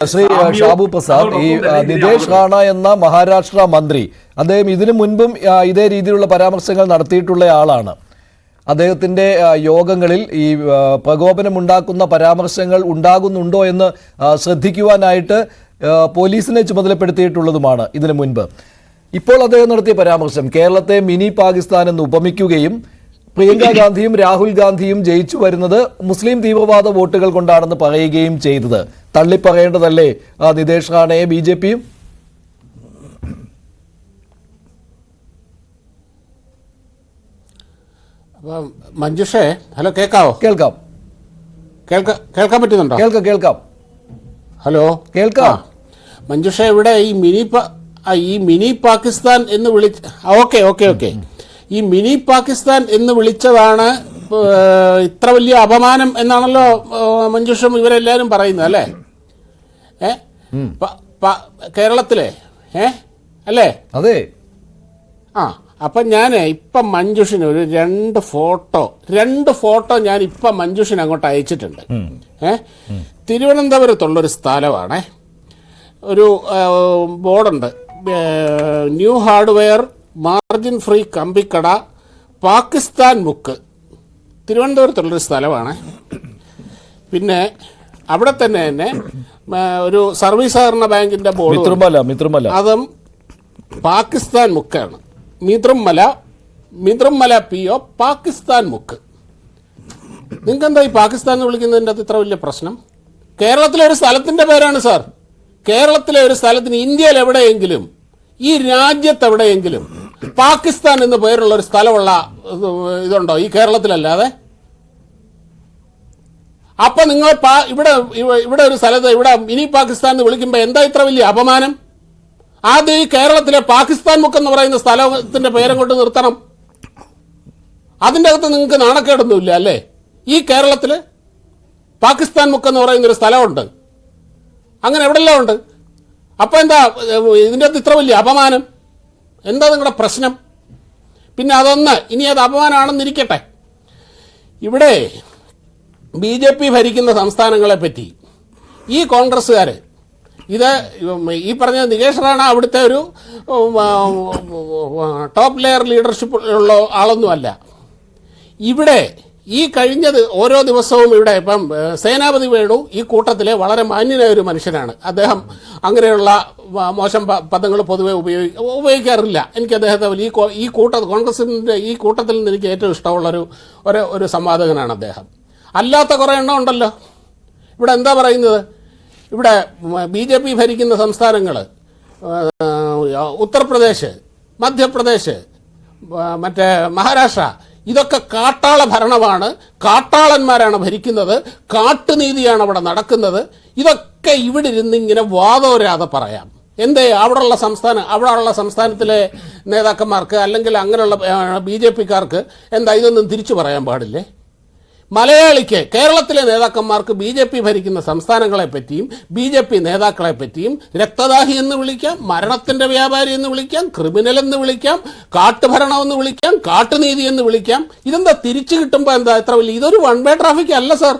ശ്രീ ഷാബു പ്രസാദ്, ഈ നിതേഷ് റാണ എന്ന മഹാരാഷ്ട്ര മന്ത്രി, അദ്ദേഹം ഇതിനു മുൻപും ഇതേ രീതിയിലുള്ള പരാമർശങ്ങൾ നടത്തിയിട്ടുള്ള ആളാണ്. അദ്ദേഹത്തിൻ്റെ യോഗങ്ങളിൽ ഈ പ്രകോപനമുണ്ടാക്കുന്ന പരാമർശങ്ങൾ ഉണ്ടാകുന്നുണ്ടോ എന്ന് ശ്രദ്ധിക്കുവാനായിട്ട് പോലീസിനെ ചുമതലപ്പെടുത്തിയിട്ടുള്ളതുമാണ് ഇതിനു മുൻപ്. ഇപ്പോൾ അദ്ദേഹം നടത്തിയ പരാമർശം കേരളത്തെ മിനി പാകിസ്ഥാൻ എന്ന് ഉപമിക്കുകയും പ്രിയങ്ക ഗാന്ധിയും രാഹുൽ ഗാന്ധിയും ജയിച്ചു വരുന്നത് മുസ്ലിം തീവ്രവാദ വോട്ടുകൾ കൊണ്ടാണെന്ന് പറയുകയും ചെയ്തത് തള്ളിപ്പറയേണ്ടതല്ലേ നിതേഷ് റാണയെ ബി.ജെ.പിയും? മഞ്ജുഷേ, ഹലോ, കേൾക്കാവോ? കേൾക്കാം. കേൾക്കാൻ പറ്റുന്നുണ്ടോ? കേൾക്കാം. ഹലോ, കേൾക്കാം. മഞ്ജുഷ, ഇവിടെ ഈ മിനി പാകിസ്ഥാൻ എന്ന് ഓക്കെ ഈ മിനി പാകിസ്ഥാൻ എന്ന് വിളിച്ചതാണ് ഇത്ര വലിയ അപമാനം എന്നാണല്ലോ മഞ്ജുഷം ഇവരെല്ലാവരും പറയുന്നത്, അല്ലേ? കേരളത്തിലെ അല്ലേ? അതെ. അപ്പം ഞാൻ ഇപ്പം മഞ്ജുഷിന് ഒരു രണ്ട് ഫോട്ടോ ഞാൻ ഇപ്പം മഞ്ജുഷിന് അങ്ങോട്ട് അയച്ചിട്ടുണ്ട്. തിരുവനന്തപുരത്തുള്ളൊരു സ്ഥലമാണ്. ഒരു ബോർഡുണ്ട്, ന്യൂ ഹാർഡ്വെയർ മാർജിൻ ഫ്രീ കമ്പിക്കട പാകിസ്ഥാൻ മുക്ക്. തിരുവനന്തപുരത്തുള്ളൊരു സ്ഥലമാണ്. പിന്നെ അവിടെ തന്നെ ഒരു സർവീസ് സഹകരണ ബാങ്കിന്റെ ബോർഡ്, അതും പാകിസ്ഥാൻ മുക്കാണ്. മിത്രമല PO പാകിസ്ഥാൻ മുക്ക്. നിങ്ങൾക്ക് എന്താ ഈ പാകിസ്ഥാൻ എന്ന് വിളിക്കുന്നതിൻ്റെ അത് ഇത്ര വലിയ പ്രശ്നം? കേരളത്തിലെ ഒരു സ്ഥലത്തിന്റെ പേരാണ് സാർ. കേരളത്തിലെ ഒരു സ്ഥലത്തിന് ഇന്ത്യയിൽ എവിടെയെങ്കിലും, ഈ രാജ്യത്ത് എവിടെയെങ്കിലും പാകിസ്ഥാൻ എന്ന് പേരുള്ള ഒരു സ്ഥലമുള്ള ഇതുണ്ടോ ഈ കേരളത്തിലല്ലാതെ? അപ്പൊ നിങ്ങൾ ഇവിടെ ഒരു സ്ഥലത്ത് ഇവിടെ മിനി പാകിസ്ഥാൻ എന്ന് വിളിക്കുമ്പോൾ എന്താ ഇത്ര വലിയ അപമാനം? ആദ്യം ഈ കേരളത്തിലെ പാകിസ്ഥാൻ മുക്ക് എന്ന് പറയുന്ന സ്ഥലത്തിന്റെ പേരും കൊണ്ട് നിർത്തണം. അതിൻ്റെ അകത്ത് നിങ്ങൾക്ക് നാണക്കേടൊന്നുമില്ല അല്ലേ? ഈ കേരളത്തില് പാകിസ്ഥാൻ മുക്ക് എന്ന് പറയുന്നൊരു സ്ഥലമുണ്ട്. അങ്ങനെ എവിടെല്ലാം ഉണ്ട്. അപ്പൊ എന്താ ഇതിൻ്റെ അകത്ത് ഇത്ര വലിയ അപമാനം? എന്താ നിങ്ങളുടെ പ്രശ്നം? പിന്നെ അതൊന്ന്, ഇനി അത് അപമാനമാണെന്നിരിക്കട്ടെ, ഇവിടെ BJP ഭരിക്കുന്ന സംസ്ഥാനങ്ങളെ പറ്റി ഈ കോൺഗ്രസ്സുകാർ, ഇത് ഈ പറഞ്ഞ നികേഷ് റാണ അവിടുത്തെ ഒരു ടോപ്പ് ലെയർ ലീഡർഷിപ്പ് ഉള്ള ആളൊന്നുമല്ല. ഇവിടെ ഈ കഴിഞ്ഞത് ഓരോ ദിവസവും ഇവിടെ ഇപ്പം സേനാപതി വേണു ഈ കൂട്ടത്തിലെ വളരെ മാന്യനായ ഒരു മനുഷ്യനാണ്. അദ്ദേഹം അങ്ങനെയുള്ള മോശം പദങ്ങൾ പൊതുവെ ഉപയോഗിക്കാറില്ല. എനിക്ക് അദ്ദേഹത്തെ ഈ കോൺഗ്രസിൻ്റെ ഈ കൂട്ടത്തിൽ നിന്ന് എനിക്ക് ഏറ്റവും ഇഷ്ടമുള്ളൊരു ഒരു സംവാദകനാണ് അദ്ദേഹം. അല്ലാത്ത കുറേ എണ്ണം ഉണ്ടല്ലോ. ഇവിടെ എന്താ പറയുന്നത്? ഇവിടെ BJP ഭരിക്കുന്ന സംസ്ഥാനങ്ങൾ, ഉത്തർപ്രദേശ്, മധ്യപ്രദേശ്, മറ്റേ മഹാരാഷ്ട്ര, ഇതൊക്കെ കാട്ടാള ഭരണമാണ്. കാട്ടാളന്മാരാണ് ഭരിക്കുന്നത്. കാട്ടുനീതിയാണ് അവിടെ നടക്കുന്നത്. ഇതൊക്കെ ഇവിടെ ഇരുന്ന് ഇങ്ങനെ വാദോരാതെ പറയാം. എന്തേ അവിടെയുള്ള സംസ്ഥാനത്തിലെ നേതാക്കന്മാർക്ക് അല്ലെങ്കിൽ അങ്ങനെയുള്ള BJPക്കാർക്ക് എന്താ ഇതൊന്നും തിരിച്ചു പറയാൻ പാടില്ലേ? മലയാളിക്ക്, കേരളത്തിലെ നേതാക്കന്മാർക്ക് BJP ഭരിക്കുന്ന സംസ്ഥാനങ്ങളെ പറ്റിയും BJP നേതാക്കളെ പറ്റിയും രക്തദാഹി എന്ന് വിളിക്കാം, മരണത്തിന്റെ വ്യാപാരി എന്ന് വിളിക്കാം, ക്രിമിനൽ എന്ന് വിളിക്കാം, കാട്ടുഭരണം എന്ന് വിളിക്കാം, കാട്ടുനീതി എന്ന് വിളിക്കാം. ഇതെന്താ തിരിച്ചു കിട്ടുമ്പോൾ എന്താ ഇത്ര വലിയ? ഇതൊരു വൺ വേ ട്രാഫിക് അല്ല സാർ.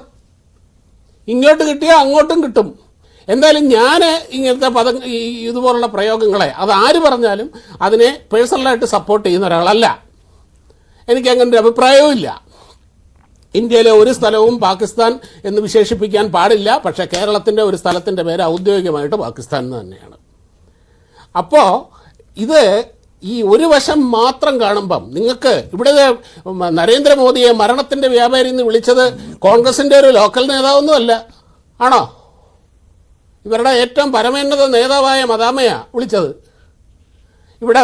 ഇങ്ങോട്ട് കിട്ടിയാൽ അങ്ങോട്ടും കിട്ടും. എന്തായാലും ഞാൻ ഇങ്ങനത്തെ ഇതുപോലുള്ള പ്രയോഗങ്ങളെ അത് ആര് പറഞ്ഞാലും അതിനെ പേഴ്സണലായിട്ട് സപ്പോർട്ട് ചെയ്യുന്ന ഒരാളല്ല. എനിക്ക് അങ്ങനെ ഒരു അഭിപ്രായവും ഇല്ല. ഇന്ത്യയിലെ ഒരു സ്ഥലവും പാകിസ്ഥാൻ എന്ന് വിശേഷിപ്പിക്കാൻ പാടില്ല. പക്ഷേ കേരളത്തിൻ്റെ ഒരു സ്ഥലത്തിൻ്റെ പേര് ഔദ്യോഗികമായിട്ട് പാകിസ്ഥാൻ എന്ന് തന്നെയാണ്. അപ്പോൾ ഇത് ഈ ഒരു വശം മാത്രം കാണുമ്പം നിങ്ങൾക്ക് ഇവിടെ നരേന്ദ്രമോദിയെ മരണത്തിൻ്റെ വ്യാപാരി എന്ന് വിളിച്ചത് കോൺഗ്രസിൻ്റെ ഒരു ലോക്കൽ നേതാവൊന്നുമല്ല, ആണോ? ഇവരുടെ ഏറ്റവും പരമോന്നത നേതാവായ മദാമയാണ് വിളിച്ചത്. ഇവിടെ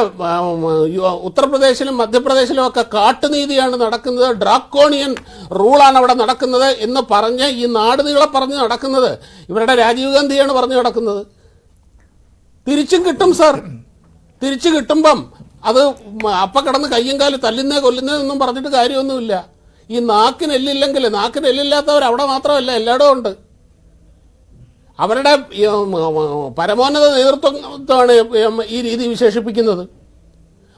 ഉത്തർപ്രദേശിലും മധ്യപ്രദേശിലും ഒക്കെ കാട്ടുനീതിയാണ് നടക്കുന്നത്, ഡ്രാക്കോണിയൻ റൂളാണ് അവിടെ നടക്കുന്നത് എന്ന് പറഞ്ഞ് ഈ നാട് നീളെ പറഞ്ഞ് നടക്കുന്നത് ഇവരുടെ രാജീവ് ഗാന്ധിയാണ് പറഞ്ഞു നടക്കുന്നത്. തിരിച്ചും കിട്ടും സാർ. തിരിച്ചു കിട്ടുമ്പം അത് അപ്പം കിടന്ന് കയ്യും കാലും കൊല്ലുന്നതെന്നൊന്നും പറഞ്ഞിട്ട് കാര്യമൊന്നുമില്ല. ഈ നാക്കിനെല്ലില്ലാത്തവർ അവിടെ മാത്രമല്ല, എല്ലായിടവും ഉണ്ട്. അവരുടെ പരമോന്നത നേതൃത്വമാണ് ഈ രീതി വിശേഷിപ്പിക്കുന്നത്.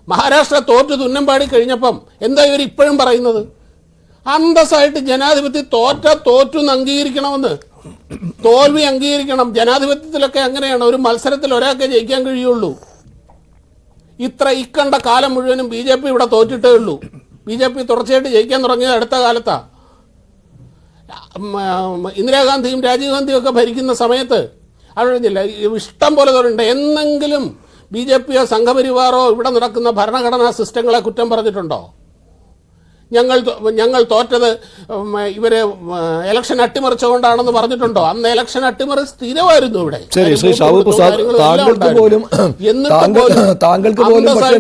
മഹാരാഷ്ട്ര തോറ്റു തുന്നം പാടി കഴിഞ്ഞപ്പം എന്താ ഇവർ ഇപ്പോഴും പറയുന്നത്? അന്തസ്സായിട്ട് ജനാധിപത്യം തോറ്റു എന്ന് അംഗീകരിക്കണമെന്ന്. തോൽവി അംഗീകരിക്കണം. ജനാധിപത്യത്തിലൊക്കെ അങ്ങനെയാണ്, ഒരു മത്സരത്തിൽ ഒരാൾക്ക് ജയിക്കാൻ കഴിയുള്ളൂ. ഇക്കണ്ട കാലം മുഴുവനും BJP ഇവിടെ തോറ്റിട്ടേ ഉള്ളൂ. BJP തുടർച്ചയായിട്ട് ജയിക്കാൻ തുടങ്ങിയത് അടുത്ത കാലത്താണ്. ഇന്ദിരാഗാന്ധിയും രാജീവ് ഗാന്ധിയും ഒക്കെ ഭരിക്കുന്ന സമയത്ത് അറിഞ്ഞില്ല, ഇഷ്ടം പോലെ തോന്നുന്നുണ്ട്. എന്നെങ്കിലും BJPയോ സംഘപരിവാറോ ഇവിടെ നടക്കുന്ന ഭരണഘടനാ സിസ്റ്റങ്ങളെ കുറ്റം പറഞ്ഞിട്ടുണ്ടോ? ഞങ്ങൾ തോറ്റത് ഇവര് ഇലക്ഷൻ അട്ടിമറിച്ചുകൊണ്ടാണെന്ന് പറഞ്ഞിട്ടുണ്ടോ? അന്ന് ഇലക്ഷൻ അട്ടിമറി സ്ഥിരമായിരുന്നു ഇവിടെ. ശരി, ശ്രീ ഷാബു പ്രസാദ്, താങ്കൾക്ക് പോലും പക്ഷേ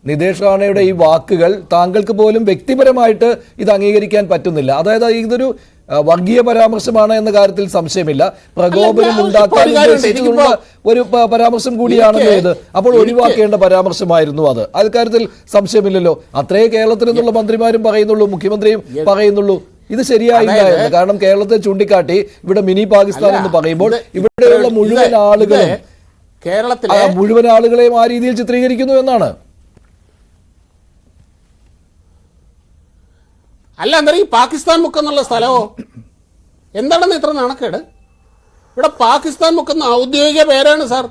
നിതേഷ് റാണയുടെ ഈ വാക്കുകൾ താങ്കൾക്ക് പോലും വ്യക്തിപരമായിട്ട് ഇത് അംഗീകരിക്കാൻ പറ്റുന്നില്ല. അതായത് ഇതൊരു വർഗീയ പരാമർശമാണ് എന്ന കാര്യത്തിൽ സംശയമില്ല. പ്രകോപനം ഉണ്ടാക്കാൻ ഉദ്ദേശിച്ചുള്ള ഒരു പരാമർശം കൂടിയാണല്ലോ ഇത്. അപ്പോൾ ഒഴിവാക്കേണ്ട പരാമർശമായിരുന്നു അത്. കാര്യത്തിൽ സംശയമില്ലല്ലോ. അത്രേ കേരളത്തിൽ നിന്നുള്ള മന്ത്രിമാരും പറയുന്നുള്ളൂ, മുഖ്യമന്ത്രിയും പറയുന്നുള്ളൂ. ഇത് ശരിയായില്ല എന്ന്. കാരണം കേരളത്തെ ചൂണ്ടിക്കാട്ടി ഇവിടെ മിനി പാകിസ്ഥാൻ എന്ന് പറയുമ്പോൾ ഇവിടെയുള്ള മുഴുവൻ ആളുകളെയും ആ രീതിയിൽ ചിത്രീകരിക്കുന്നു എന്നാണ്. അല്ല, അന്നേരം ഈ പാകിസ്ഥാൻ മുക്കെന്നുള്ള സ്ഥലമോ എന്താണെന്ന് ഇത്ര നാണക്കേട്? ഇവിടെ പാകിസ്ഥാൻ മുക്കെന്ന ഔദ്യോഗിക പേരാണ് സാർ.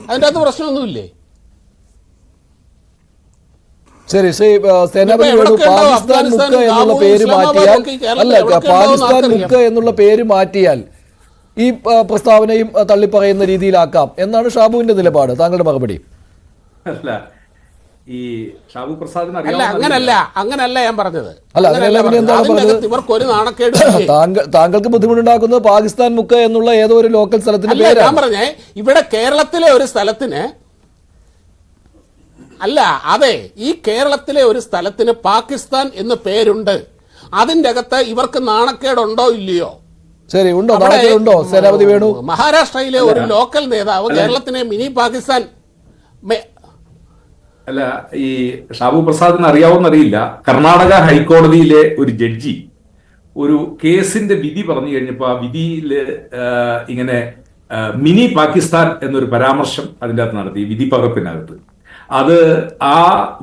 അതിൻ്റെ അകത്ത് പ്രശ്നമൊന്നുമില്ലേ? ശരി, ശ്രീ സേനാപതി വേണു, പാകിസ്ഥാൻ മുക്ക് എന്നുള്ള പേര് മാറ്റിയാൽ, പാകിസ്ഥാൻ മുക്ക് എന്നുള്ള പേര് മാറ്റിയാൽ ഈ പ്രസ്താവനയും തള്ളിപ്പറയുന്ന രീതിയിലാക്കാം എന്നാണ് ഷാബുവിന്റെ നിലപാട്. താങ്കളുടെ മറുപടി? അല്ല, ഈ ഷാബു പ്രസാദിന് അങ്ങനല്ല ഞാൻ പറഞ്ഞത്. ഇവർക്കൊരു നാണക്കേട്. താങ്കൾക്ക് ബുദ്ധിമുട്ടുണ്ടാക്കുന്നത് പാകിസ്ഥാൻ മുക്ക് എന്നുള്ള ഏതോ ഒരു ലോക്കൽ സ്ഥലത്തിന്റെ പേര്. ഞാൻ പറഞ്ഞേ, ഇവിടെ കേരളത്തിലെ ഒരു സ്ഥലത്തിന് അല്ല, അതെ, ഈ കേരളത്തിലെ ഒരു സ്ഥലത്തിന് പാകിസ്ഥാൻ എന്ന് പേരുണ്ട്. അതിന്റെ അകത്ത് ഇവർക്ക് നാണക്കേടുണ്ടോ ഇല്ലയോ? ശരി, ഉണ്ടോ? നാണക്കേടുണ്ടോ സേനാപതി വേണു? മഹാരാഷ്ട്രയിലെ ഒരു ലോക്കൽ നേതാവ് കേരളത്തിനെ മിനി പാകിസ്ഥാൻ. അല്ല, ഈ ഷാബു പ്രസാദിന് അറിയാവുന്നറിയില്ല, കർണാടക ഹൈക്കോടതിയിലെ ഒരു ജഡ്ജി ഒരു കേസിന്റെ വിധി പറഞ്ഞു കഴിഞ്ഞപ്പോൾ ആ വിധിയിൽ ഇങ്ങനെ മിനി പാകിസ്ഥാൻ എന്നൊരു പരാമർശം അതിൻ്റെ അകത്ത് നടത്തി, വിധി പകർപ്പിനകത്ത്. അത് ആ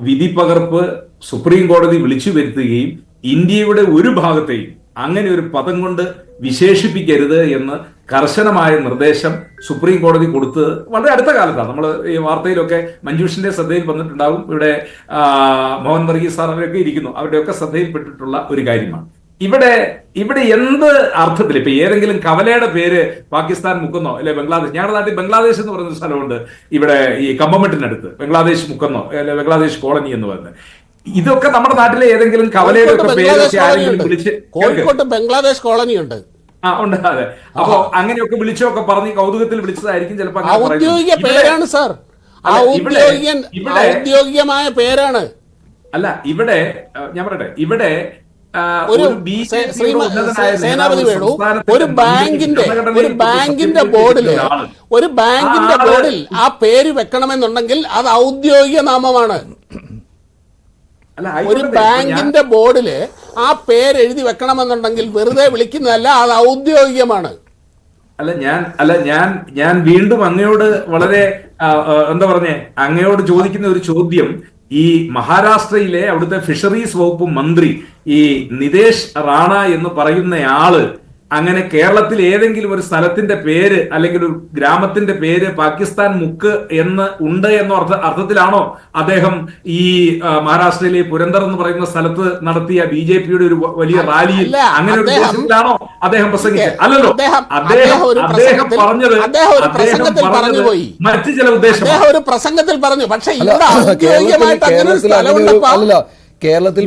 വിധി പകർപ്പ് സുപ്രീം കോടതി വിളിച്ചു വരുത്തുകയും ഇന്ത്യയുടെ ഒരു ഭാഗത്തെയും അങ്ങനെ ഒരു പദം കൊണ്ട് വിശേഷിപ്പിക്കരുത് എന്ന് കർശനമായ നിർദ്ദേശം സുപ്രീം കോടതി കൊടുത്ത് വളരെ അടുത്ത കാലത്താണ്. നമ്മൾ ഈ വാർത്തയിലൊക്കെ മഞ്ജുഷിന്റെ ശ്രദ്ധയിൽ വന്നിട്ടുണ്ടാകും, ഇവിടെ മോഹൻ വർഗീസ് സാർ അവരൊക്കെ ഇരിക്കുന്നു, അവരുടെയൊക്കെ ശ്രദ്ധയിൽപ്പെട്ടിട്ടുള്ള ഒരു കാര്യമാണ്. ഇവിടെ എന്ത് അർത്ഥത്തിൽ ഇപ്പൊ ഏതെങ്കിലും കവലയുടെ പേര് പാകിസ്ഥാൻ മുക്കുന്നോ അല്ലെ ബംഗ്ലാദേശ്, ഞങ്ങളുടെ നാട്ടിൽ ബംഗ്ലാദേശ് എന്ന് പറയുന്ന സ്ഥലമുണ്ട്, ഇവിടെ ഈ കമ്പമെട്ടിനടുത്ത് ബംഗ്ലാദേശ് മുക്കുന്നോ അല്ലെ ബംഗ്ലാദേശ് കോളനി എന്ന് പറയുന്നത്. ഇതൊക്കെ നമ്മുടെ നാട്ടിലെ ഏതെങ്കിലും കവലയുടെ പേരൊക്കെ ആരെങ്കിലും വിളിച്ച്, കോഴിക്കോട്ട് ബംഗ്ലാദേശ് കോളനി ഉണ്ട്. ഉണ്ട്, അതെ. അപ്പൊ അങ്ങനെയൊക്കെ വിളിച്ചൊക്കെ പറഞ്ഞ് കൗതുകത്തിൽ വിളിച്ചതായിരിക്കും ചിലപ്പോൾ. ഔദ്യോഗിക പേരാണ് സാർ, ഔദ്യോഗികമായ പേരാണ്. അല്ല, ഇവിടെ ഞാൻ പറയട്ടെ, ഇവിടെ സേനാപതി വേണു, ഒരു ബാങ്കിന്റെ ബോർഡിൽ ആ പേര് വെക്കണമെന്നുണ്ടെങ്കിൽ അത് ഔദ്യോഗിക നാമമാണ്. ഒരു ബാങ്കിന്റെ ബോർഡില് ആ പേര് എഴുതി വെക്കണമെന്നുണ്ടെങ്കിൽ വെറുതെ വിളിക്കുന്നതല്ല, അത് ഔദ്യോഗികമാണ്. ഞാൻ വീണ്ടും അങ്ങയോട് വളരെ എന്താ പറഞ്ഞേ, അങ്ങയോട് ചോദിക്കുന്ന ഒരു ചോദ്യം, ഈ മഹാരാഷ്ട്രയിലെ അവിടുത്തെ ഫിഷറീസ് വകുപ്പ് മന്ത്രി ഈ നിതേഷ് റാണ എന്ന് പറയുന്നയാള് അങ്ങനെ കേരളത്തിൽ ഏതെങ്കിലും ഒരു സ്ഥലത്തിന്റെ പേര് അല്ലെങ്കിൽ ഒരു ഗ്രാമത്തിന്റെ പേര് പാകിസ്ഥാൻ മുക്ക് എന്ന് ഉണ്ട് എന്ന അർത്ഥത്തിലാണോ അദ്ദേഹം ഈ മഹാരാഷ്ട്രയിലെ പുരന്തർ എന്ന് പറയുന്ന സ്ഥലത്ത് നടത്തിയ BJPയുടെ ഒരു വലിയ റാലിയിൽ അങ്ങനെ ഒരു ഉദ്ദേശത്തിലാണോ അദ്ദേഹം പ്രസംഗിച്ചത്? അല്ലല്ലോ, അദ്ദേഹം പറഞ്ഞത് മറ്റു ചില ഉദ്ദേശം ഒരു പ്രസംഗത്തിൽ പറഞ്ഞു. പക്ഷേ കേരളത്തിൽ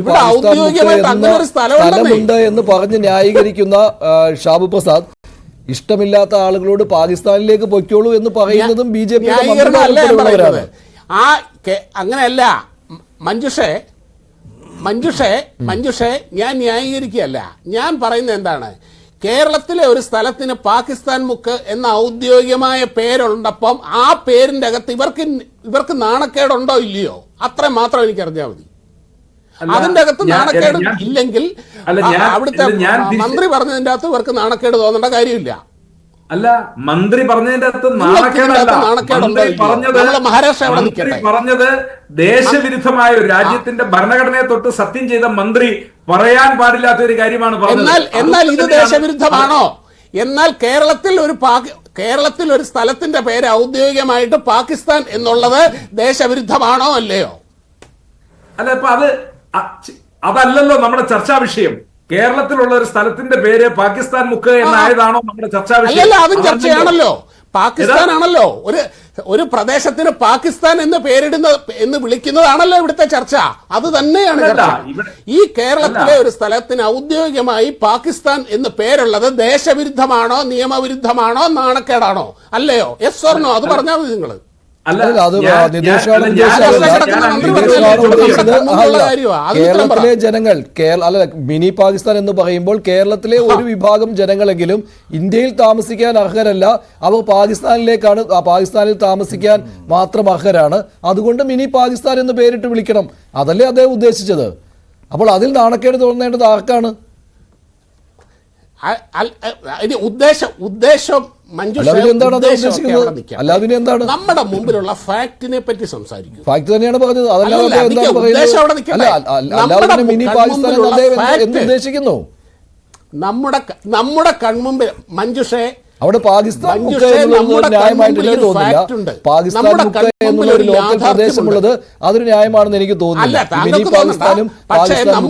സ്ഥലമുണ്ട് എന്ന് പറഞ്ഞ് ന്യായീകരിക്കുന്ന ഷാബു പ്രസാദ് ഇഷ്ടമില്ലാത്ത ആളുകളോട് പാകിസ്ഥാനിലേക്ക് പൊയ്ക്കോളൂ എന്ന് പറയുന്നതും BJP അങ്ങനെയല്ല. മഞ്ജുഷേ ഞാൻ ന്യായീകരിക്കുകയല്ല, ഞാൻ പറയുന്നത് എന്താണ്, കേരളത്തിലെ ഒരു സ്ഥലത്തിന് പാകിസ്ഥാൻ മുക്ക് എന്ന ഔദ്യോഗികമായ പേരുണ്ടപ്പം ആ പേരിന്റെ അകത്ത് ഇവർക്ക് നാണക്കേടുണ്ടോ ഇല്ലയോ, അത്ര മാത്രം എനിക്കറിഞ്ഞാൽ മതി. അതിന്റെ അകത്ത് നാണക്കേട് ഇല്ലെങ്കിൽ അവിടുത്തെ മന്ത്രി പറഞ്ഞതിന്റെ അകത്ത് ഇവർക്ക് നാണക്കേട് തോന്നേണ്ട കാര്യമില്ല. അല്ല, മന്ത്രി പറഞ്ഞതിന്റെ അകത്ത് പറഞ്ഞത് ദേശവിരുദ്ധമായ ഒരു രാജ്യത്തിന്റെ ഭരണഘടനയെ തൊട്ട് സത്യം ചെയ്ത മന്ത്രി പറയാൻ പാടില്ലാത്ത ഒരു കാര്യമാണ് എന്നാൽ ഇത് ദേശവിരുദ്ധമാണോ? എന്നാൽ കേരളത്തിൽ ഒരു സ്ഥലത്തിന്റെ പേര് ഔദ്യോഗികമായിട്ട് പാകിസ്ഥാൻ എന്നുള്ളത് ദേശവിരുദ്ധമാണോ അല്ലയോ? അല്ല, ഇപ്പൊ അതല്ലല്ലോ നമ്മുടെ ചർച്ചാ വിഷയം. കേരളത്തിലുള്ള ഒരു സ്ഥലത്തിന്റെ പേര് പാകിസ്ഥാൻ മുക്ക് എന്നായതാണോ നമ്മുടെ ചർച്ചാ വിഷയം? അല്ലല്ല, അതും ചർച്ചയാണല്ലോ. പാകിസ്ഥാൻ ആണല്ലോ ഒരു പ്രദേശത്തിന് പാകിസ്ഥാൻ എന്ന് എന്ന് വിളിക്കുന്നതാണല്ലോ ഇവിടുത്തെ ചർച്ച. അത് തന്നെയാണ് ചർച്ച. ഈ കേരളത്തിലെ ഒരു സ്ഥലത്തിന് ഔദ്യോഗികമായി പാകിസ്ഥാൻ എന്ന് പേരുള്ളത് ദേശവിരുദ്ധമാണോ, നിയമവിരുദ്ധമാണോ, നാണക്കേടാണോ അല്ലയോ? Yes or no? അത് പറഞ്ഞാൽ മതി നിങ്ങൾ. കേരളത്തിലെ ജനങ്ങൾ മിനി പാകിസ്ഥാൻ എന്ന് പറയുമ്പോൾ കേരളത്തിലെ ഒരു വിഭാഗം ജനങ്ങളെങ്കിലും ഇന്ത്യയിൽ താമസിക്കാൻ അർഹരല്ല, അവർ പാകിസ്ഥാനിൽ താമസിക്കാൻ മാത്രം അർഹരാണ്, അതുകൊണ്ട് മിനി പാകിസ്ഥാൻ എന്ന് പേരിട്ട് വിളിക്കണം, അതല്ലേ അദ്ദേഹം ഉദ്ദേശിച്ചത്? അപ്പോൾ അതിൽ നാണക്കേട് തോന്നേണ്ടത് ആർക്കാണ്? ഉദ്ദേശം നമ്മുടെ മുമ്പിലുള്ള ഫാക്ടിനെ പറ്റി സംസാരിക്കും. ഫാക്ട് തന്നെയാണ് പറഞ്ഞത്. മിനി പാകിസ്ഥാൻ ഉദ്ദേശിക്കുന്നു നമ്മുടെ കൺമുമ്പിൽ മഞ്ജുഷേ അവിടെ പാകിസ്ഥാൻ ന്യായമായിട്ട് എനിക്ക് തോന്നുന്നില്ല. പാകിസ്ഥാൻ എന്നുള്ള ഒരു ലോക്കൽ പ്രദേശമുള്ളത് അതൊരു ന്യായമാണെന്ന് എനിക്ക് തോന്നുന്നില്ല. മിനി പാകിസ്ഥാനും പാകിസ്ഥാനും